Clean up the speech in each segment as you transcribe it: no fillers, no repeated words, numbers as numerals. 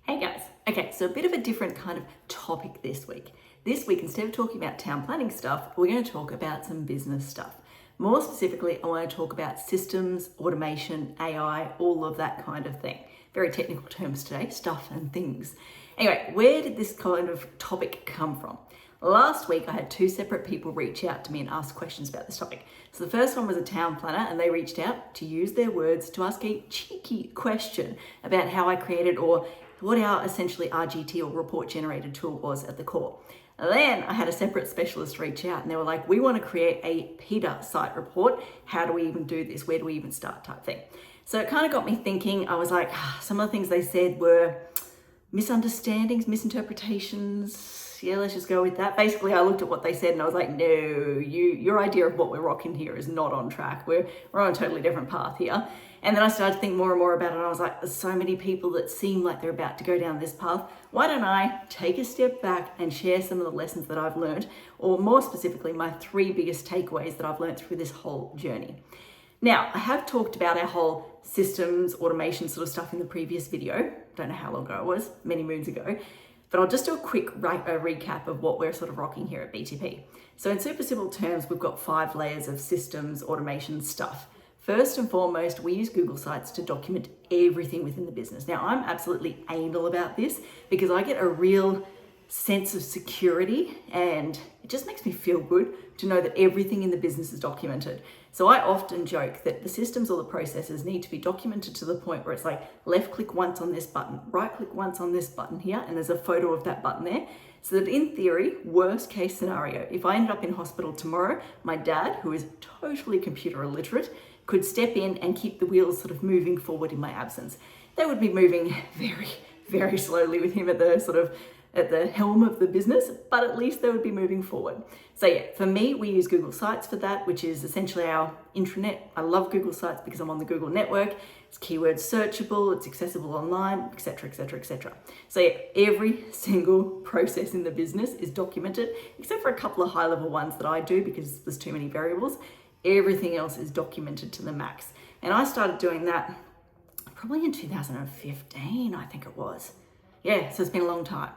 Hey guys. Okay, so a bit of a different kind of topic this week. This week, instead of talking about town planning stuff, we're going to talk about some business stuff. More specifically, I want to talk about systems, automation, AI, all of that kind of thing. Very technical terms today, stuff and things. Anyway, where did this kind of topic come from? Last week, I had two separate people reach out to me and ask questions about this topic. So the first one was a town planner, and they reached out, to use their words, to ask a cheeky question about how I created or what our essentially RGT or report generated tool was at the core. And then I had a separate specialist reach out and they were like, we want to create a PETA site report. How do we even do this? Where do we even start type thing? So it kind of got me thinking. I was like, some of the things they said were misunderstandings, misinterpretations. Yeah, let's just go with that. Basically, I looked at what they said and I was like, no, your idea of what we're rocking here is not on track. We're on a totally different path here. And then I started to think more and more about it. And I was like, there's so many people that seem like they're about to go down this path. Why don't I take a step back and share some of the lessons that I've learned, or more specifically, my 3 biggest takeaways that I've learned through this whole journey. Now, I have talked about our whole systems, automation sort of stuff in the previous video. Don't know how long ago it was, many moons ago. But I'll just do a quick recap of what we're sort of rocking here at BTP. So in super simple terms, we've got 5 layers of systems, automation stuff. First and foremost, we use Google Sites to document everything within the business. Now, I'm absolutely anal about this because I get a real sense of security and it just makes me feel good to know that everything in the business is documented. So I often joke that the systems or the processes need to be documented to the point where it's like left click once on this button, right click once on this button here, and there's a photo of that button there. So that in theory, worst case scenario, if I ended up in hospital tomorrow, my dad, who is totally computer illiterate, could step in and keep the wheels sort of moving forward in my absence. They would be moving very, very slowly with him at the helm of the business, but at least they would be moving forward. So yeah, for me, we use Google Sites for that, which is essentially our intranet. I love Google Sites because I'm on the Google network. It's keyword searchable, it's accessible online, etc., etc., etc. So yeah, every single process in the business is documented, except for a couple of high-level ones that I do because there's too many variables. Everything else is documented to the max. And I started doing that probably in 2015, I think it was. Yeah, so it's been a long time.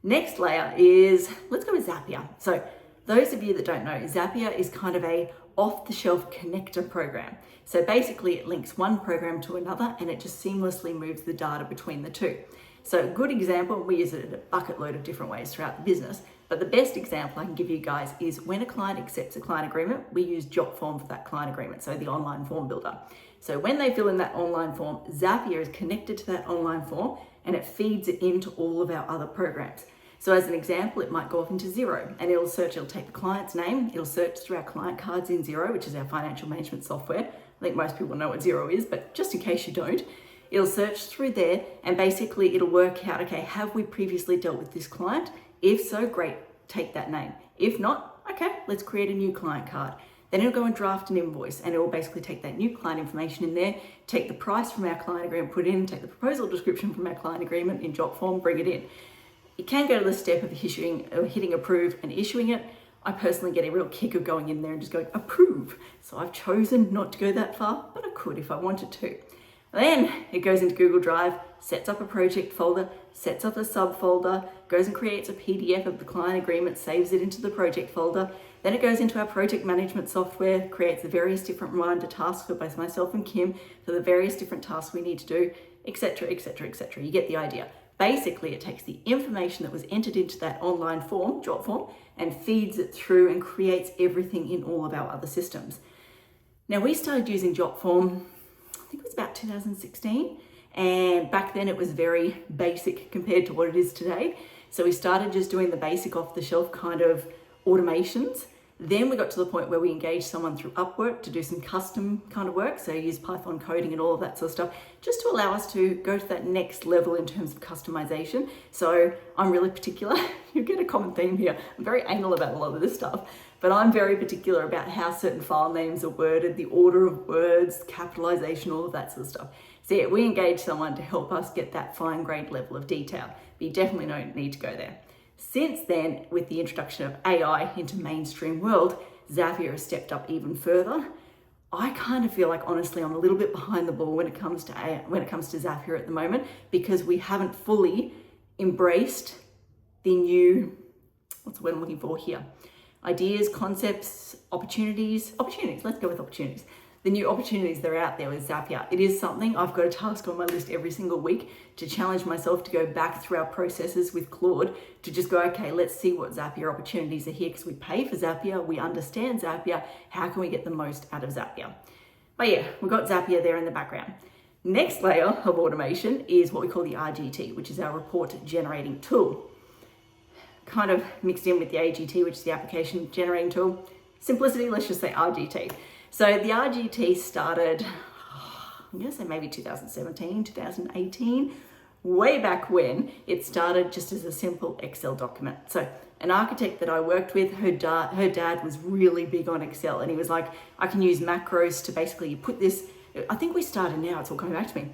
Next layer is, let's go with Zapier. So those of you that don't know, Zapier is kind of a off-the-shelf connector program. So basically it links one program to another and it just seamlessly moves the data between the two. So a good example, we use it in a bucket load of different ways throughout the business, but the best example I can give you guys is when a client accepts a client agreement, we use Jotform for that client agreement, so the online form builder. So when they fill in that online form, Zapier is connected to that online form and it feeds it into all of our other programs. So as an example, it might go off into Xero and it'll take the client's name, it'll search through our client cards in Xero, which is our financial management software. I think most people know what Xero is, but just in case you don't, it'll search through there and basically it'll work out, okay, have we previously dealt with this client? If so, great, take that name. If not, okay, let's create a new client card. Then it'll go and draft an invoice and it will basically take that new client information in there, take the price from our client agreement, put it in, take the proposal description from our client agreement in Jotform, bring it in. You can go to the step of hitting approve and issuing it. I personally get a real kick of going in there and just going approve. So I've chosen not to go that far, but I could if I wanted to. Then it goes into Google Drive, sets up a project folder, sets up a subfolder, goes and creates a PDF of the client agreement, saves it into the project folder. Then it goes into our project management software, creates the various different reminder tasks for both myself and Kim for the various different tasks we need to do, etc., etc., etc. You get the idea. Basically, it takes the information that was entered into that online form, Jotform, and feeds it through and creates everything in all of our other systems. Now, we started using Jotform, I think it was about 2016, and back then it was very basic compared to what it is today. So we started just doing the basic off-the-shelf kind of automations. Then we got to the point where we engaged someone through Upwork to do some custom kind of work. So use Python coding and all of that sort of stuff, just to allow us to go to that next level in terms of customization. So I'm really particular. You get a common theme here. I'm very anal about a lot of this stuff, but I'm very particular about how certain file names are worded, the order of words, capitalization, all of that sort of stuff. So yeah, we engaged someone to help us get that fine grained level of detail, but you definitely don't need to go there. Since then, with the introduction of AI into mainstream world, Zapier has stepped up even further. I kind of feel like, honestly, I'm a little bit behind the ball when it comes to Zapier at the moment, because we haven't fully embraced the new, what's the word I'm looking for here? Ideas, concepts, opportunities. Let's go with opportunities. The new opportunities that are out there with Zapier. It is something I've got a task on my list every single week to challenge myself to go back through our processes with Claude to just go, okay, let's see what Zapier opportunities are here, because we pay for Zapier, we understand Zapier, how can we get the most out of Zapier? But yeah, we've got Zapier there in the background. Next layer of automation is what we call the RGT, which is our report generating tool. Kind of mixed in with the AGT, which is the application generating tool. Simplicity, let's just say RGT. So the RGT started, I'm going to say maybe 2017, 2018, way back when. It started just as a simple Excel document. So an architect that I worked with, her dad was really big on Excel, and he was like, I can use macros to basically put this, I think we started now, it's all coming back to me.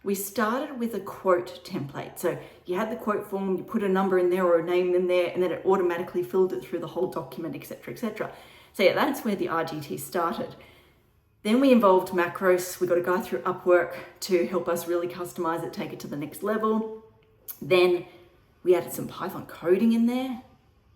We started with a quote template. So you had the quote form, you put a number in there or a name in there, and then it automatically filled it through the whole document, etc., etc. So yeah, that's where the RGT started. Then we involved macros. We got a guy through Upwork to help us really customize it, take it to the next level. Then we added some Python coding in there.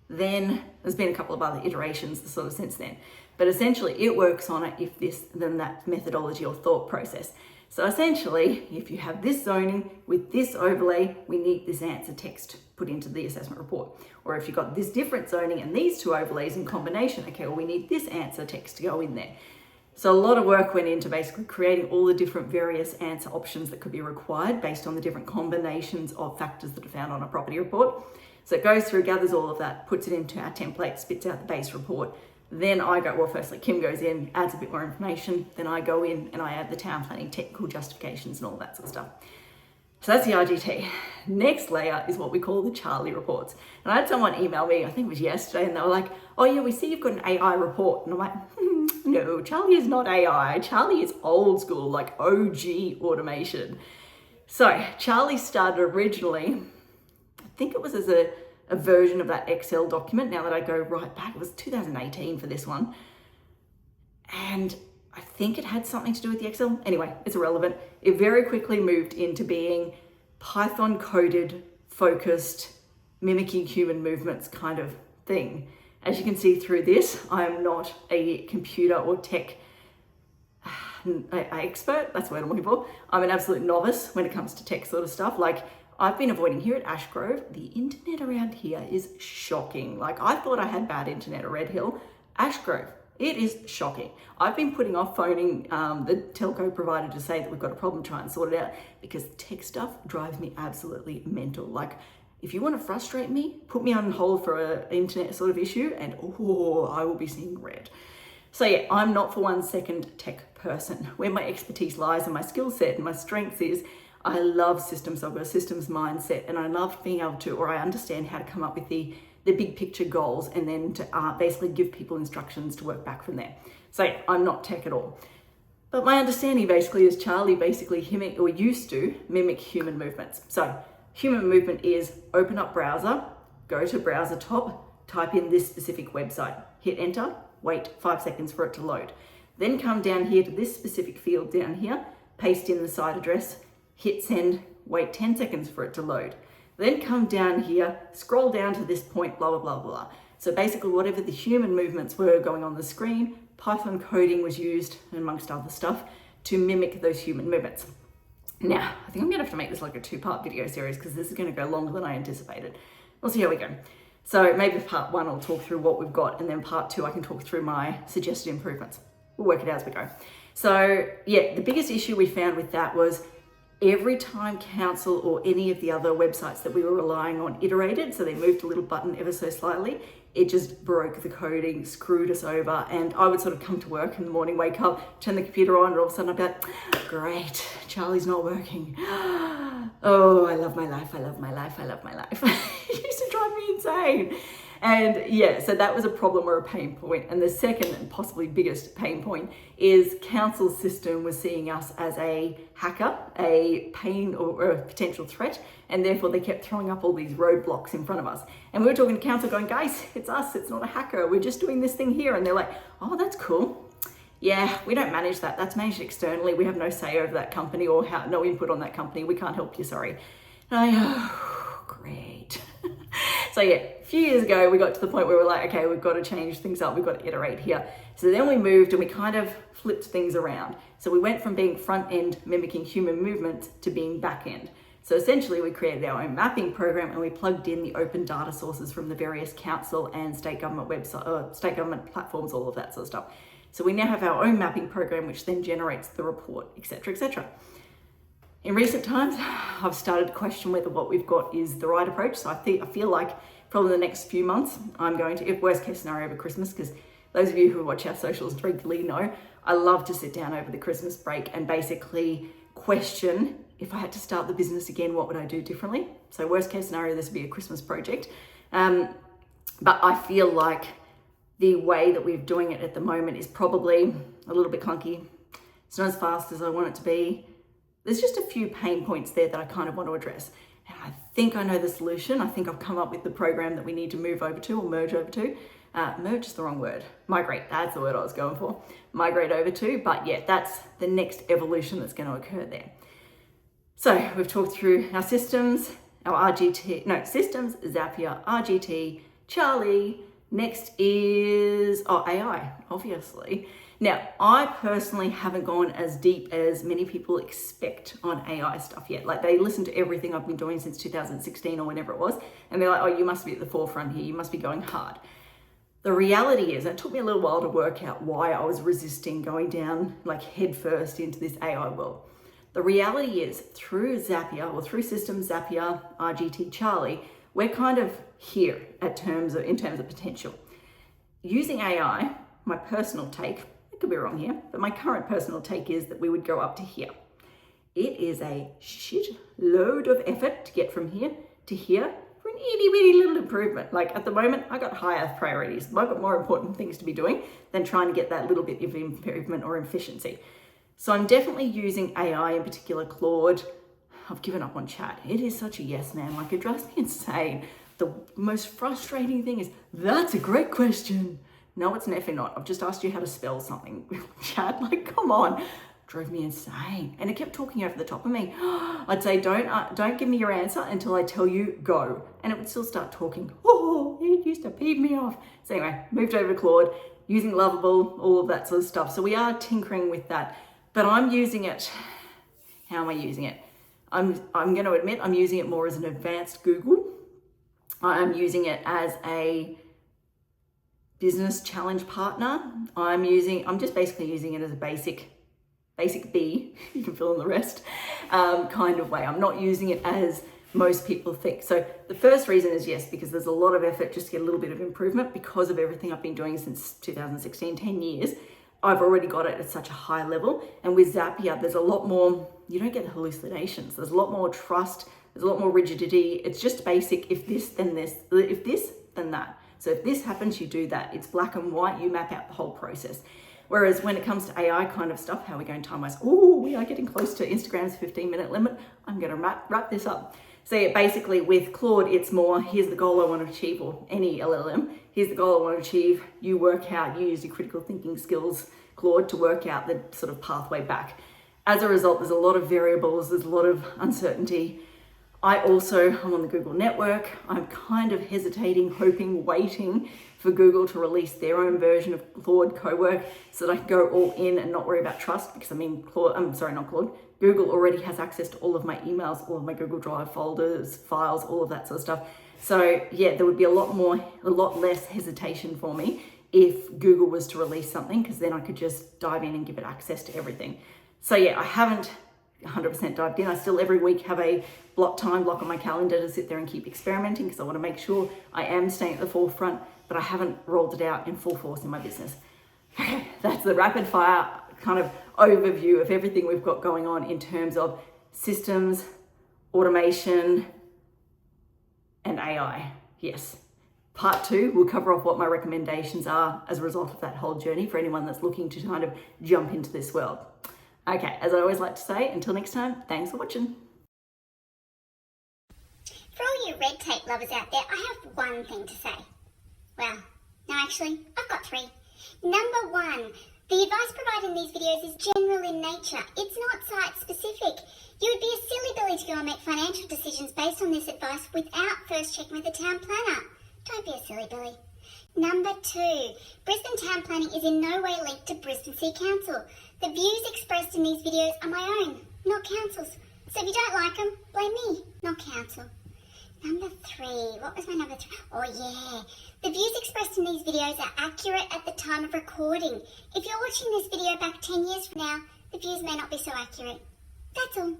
Then there's been a couple of other iterations sort of since then. But essentially it works on it if this, then that methodology or thought process. So essentially, if you have this zoning with this overlay, we need this answer text put into the assessment report. Or if you've got this different zoning and these two overlays in combination, okay, well, we need this answer text to go in there. So a lot of work went into basically creating all the different various answer options that could be required based on the different combinations of factors that are found on a property report. So it goes through, gathers all of that, puts it into our template, spits out the base report. Then I go, well, firstly, Kim goes in, adds a bit more information. Then I go in and I add the town planning technical justifications and all that sort of stuff. So that's the RGT. Next layer is what we call the Charlie reports. And I had someone email me, I think it was yesterday, and they were like, oh yeah, we see you've got an AI report. And I'm like, no, Charlie is not AI. Charlie is old school, like OG automation. So Charlie started originally, I think it was as a version of that Excel document. Now that I go right back, it was 2018 for this one. And I think it had something to do with the Excel. Anyway, it's irrelevant. It very quickly moved into being Python coded, focused, mimicking human movements kind of thing. As you can see through this, I am not a computer or tech expert. That's the word I'm looking for. I'm an absolute novice when it comes to tech sort of stuff. Like, I've been avoiding here at Ashgrove. The internet around here is shocking. Like, I thought I had bad internet at Red Hill. Ashgrove, it is shocking. I've been putting off phoning the telco provider to say that we've got a problem, try and sort it out, because tech stuff drives me absolutely mental. Like, if you want to frustrate me, put me on hold for an internet sort of issue and I will be seeing red. So yeah, I'm not for 1 second tech person. Where my expertise lies and my skill set and my strengths is, I love systems. I've got a systems mindset, and I love being able to, or I understand how to come up with the big picture goals and then to basically give people instructions to work back from there. So yeah, I'm not tech at all. But my understanding basically is Charlie basically used to mimic human movements. So human movement is open up browser, go to browser top, type in this specific website, hit enter, wait 5 seconds for it to load. Then come down here to this specific field down here, paste in the site address, hit send, wait 10 seconds for it to load. Then come down here, scroll down to this point, blah, blah, blah, blah. So basically whatever the human movements were going on the screen, Python coding was used, amongst other stuff, to mimic those human movements. Now, I think I'm gonna have to make this like a 2-part video series because this is gonna go longer than I anticipated. We'll see how we go. So maybe part 1 I'll talk through what we've got, and then part 2 I can talk through my suggested improvements. We'll work it out as we go. So yeah, the biggest issue we found with that was every time council or any of the other websites that we were relying on iterated, so they moved a little button ever so slightly, it just broke the coding, screwed us over. And I would sort of come to work in the morning, wake up, turn the computer on, and all of a sudden I'd be like, great, Charlie's not working. Oh, I love my life, I love my life, I love my life. It used to drive me insane. And yeah, so that was a problem or a pain point. And the second and possibly biggest pain point is council's system was seeing us as a hacker, a pain or a potential threat. And therefore they kept throwing up all these roadblocks in front of us. And we were talking to council going, guys, it's us, it's not a hacker. We're just doing this thing here. And they're like, oh, that's cool. yeah, we don't manage that. That's managed externally. We have no say over that company or no input on that company. We can't help you, sorry. And oh, great. So yeah, a few years ago, we got to the point where we're like, okay, we've got to change things up. We've got to iterate here. So then we moved and we kind of flipped things around. So we went from being front end mimicking human movements to being back end. So essentially we created our own mapping program and we plugged in the open data sources from the various council and state government website, state government platforms, all of that sort of stuff. So we now have our own mapping program, which then generates the report, etc., etc. In recent times, I've started to question whether what we've got is the right approach. So I feel like probably the next few months, I'm going to, if worst case scenario over Christmas, because those of you who watch our socials regularly know, I love to sit down over the Christmas break and basically question, if I had to start the business again, what would I do differently? So worst case scenario, this would be a Christmas project. But I feel like the way that we're doing it at the moment is probably a little bit clunky. It's not as fast as I want it to be. There's just a few pain points there that I kind of want to address. And I think I know the solution. I think I've come up with the program that we need to move over to or merge over to. Merge is the wrong word. Migrate, that's the word I was going for. Migrate over to, but yeah, that's the next evolution that's going to occur there. So we've talked through our systems, systems, Zapier, RGT, Charlie. Next is AI, obviously. Now, I personally haven't gone as deep as many people expect on AI stuff yet. Like they listen to everything I've been doing since 2016 or whenever it was, and they're like, oh, you must be at the forefront here. You must be going hard. The reality is, it took me a little while to work out why I was resisting going down like headfirst into this AI world. The reality is through Zapier or through systems, Zapier, RGT, Charlie, we're kind of here in terms of potential. Using AI, my personal take, I could be wrong here, but my current personal take is that we would go up to here. It is a shit load of effort to get from here to here for an itty bitty little improvement. Like at the moment, I got higher priorities. I've got more important things to be doing than trying to get that little bit of improvement or efficiency. So I'm definitely using AI, in particular Claude. I've given up on chat. It is such a yes man, like it drives me insane. The most frustrating thing is, that's a great question. No, it's never not. I've just asked you how to spell something. Chat, like, come on. Drove me insane. And it kept talking over the top of me. I'd say, don't give me your answer until I tell you go. And it would still start talking. Oh, it used to peeve me off. So anyway, moved over to Claude, using Lovable, all of that sort of stuff. So we are tinkering with that. But I'm using it, how am I using it? I'm going to admit I'm using it more as an advanced Google. I'm using it as a business challenge partner. I'm just basically using it as a basic B, you can fill in the rest, kind of way. I'm not using it as most people think. So the first reason is yes, because there's a lot of effort just to get a little bit of improvement because of everything I've been doing since 2016, 10 years. I've already got it at such a high level. And with Zapier, there's a lot more, you don't get the hallucinations. There's a lot more trust. There's a lot more rigidity. It's just basic, if this, then this, if this, then that. So if this happens, you do that. It's black and white, you map out the whole process. Whereas when it comes to AI kind of stuff, how are we going time-wise? Oh, we are getting close to Instagram's 15-minute limit. I'm gonna wrap this up. So yeah, basically with Claude, it's more, here's the goal I want to achieve, or any LLM, here's the goal I want to achieve. You work out, you use your critical thinking skills, Claude, to work out the sort of pathway back. As a result, there's a lot of variables, there's a lot of uncertainty. I'm on the Google network. I'm kind of hesitating, hoping, waiting for Google to release their own version of Claude Cowork so that I can go all in and not worry about trust, because Google already has access to all of my emails, all of my Google Drive folders, files, all of that sort of stuff. So yeah, there would be a lot less hesitation for me if Google was to release something, because then I could just dive in and give it access to everything. So yeah, I haven't 100% dived in. I still every week have a block on my calendar to sit there and keep experimenting, because I want to make sure I am staying at the forefront, but I haven't rolled it out in full force in my business. Okay, that's the rapid fire kind of overview of everything we've got going on in terms of systems, automation, and AI. Yes. Part 2, we'll cover off what my recommendations are as a result of that whole journey for anyone that's looking to kind of jump into this world. Okay, as I always like to say, until next time, thanks for watching. For all you red tape lovers out there, I have one thing to say. Well, no, actually, I've got 3. Number 1, The advice provided in these videos is general in nature. It's not site specific. You would be a silly Billy to go and make financial decisions based on this advice without first checking with the town planner. Don't be a silly Billy. Number 2, Brisbane town planning is in no way linked to Brisbane City Council. The views expressed in these videos are my own, not council's. So if you don't like them, blame me, not council. Number 3, what was my number 3? Oh yeah, the views expressed in these videos are accurate at the time of recording. If you're watching this video back 10 years from now, the views may not be so accurate. That's all.